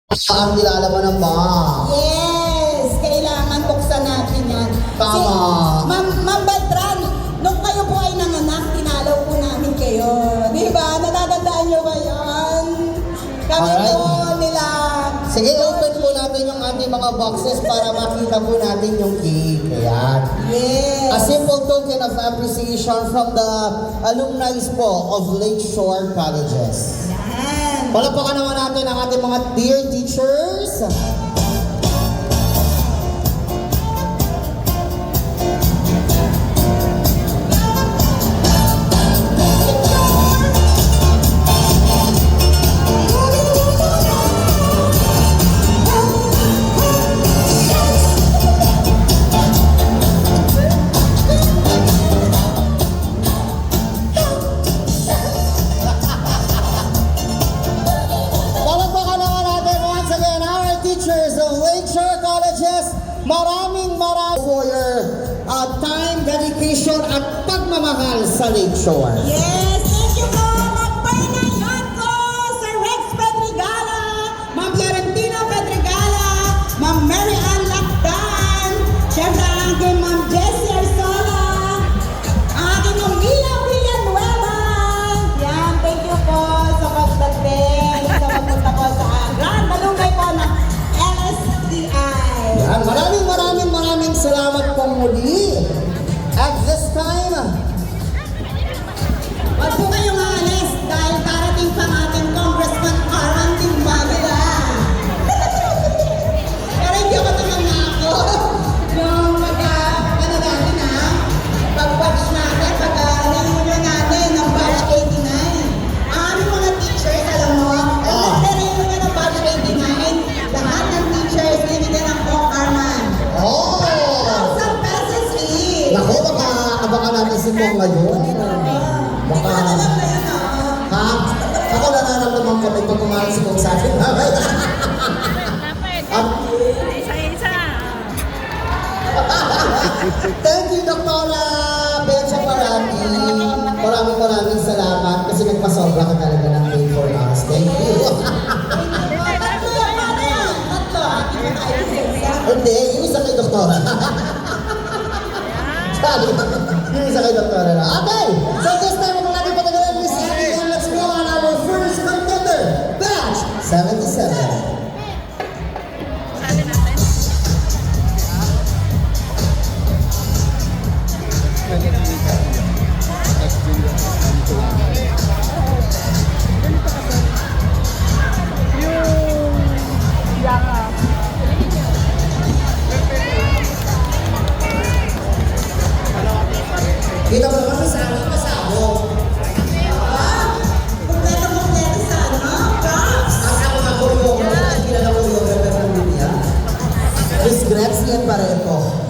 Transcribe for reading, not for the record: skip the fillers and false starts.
Ang nilalaman ng box. Yes! Kailangan buksan natin yan. Tama. Ma'am Beltran, nung kayo po ay nanganak, tinalaw po namin kayo. Di ba? Natatandaan nyo ba yun? Kami Alright. po nila. Sige, open po natin yung ating mga boxes para makita po natin yung cake. Ayan. Yes! A simple token of appreciation from the alumni po of Lakeshore Colleges. Yan. Palakpakan naman natin ang ating mga dear teachers. Palakpakan naman natin once again our teachers of Lakeshore Colleges. Maraming for your time, dedication at pagmamahal sa Lakeshore. Yes! Thank you po! Magpahingayan ko! Sir Rex Pedregala, Ma'am Florentina Pedregala, Ma'am Mary Ann Lactan, syempre ang aking Ma'am Jessie Arsola, ang aking Ma'am Mila Villanueva. Yan, thank you po sa pagdating, sa pagpunta po sa Grand Malunggay po ng LSTI. Yan, maraming salamat pong muli. At this time, Huwag po kayong aalis dahil darating pa ang ating Congressman Arman Timbagala. Pero hindi ako tumangako. Yung ano natin ha, pag-batch natin, pag-reunion natin ng batch 89. Ang aming mga teachers, alam mo, nag-reunion ng batch 89, lahat ng teachers binigyan ng Kong Arman. oh! 1,000 pesos fee. Naku, baka abangan natin si Mong ngayon. Baka, Alam na yun, ha? Ako nararamdaman ko may pagkumain si Mong sa akin. Dapat. At Isa-isa. thank you, Dr. Benja Parati. Maraming salamat kasi nagpasobra ka talaga ng cake for us. Thank you. Tatlo yung paano yan? Tatlo. Ating mga isa-isa. Hindi, yung isa kay Doktora. Sorry. Yung isa kay Doktora na. Okay, so this time we're natin patagalan this evening. Let's go on our first contender, batch 77. Sali natin. Yung yaka. Kita mo naman sa akin pasabog. Kompleto sa ano? Props! Ang ako nga choreographer, ang kilala choreographer ng dunia. Miss Gretchen Pareto.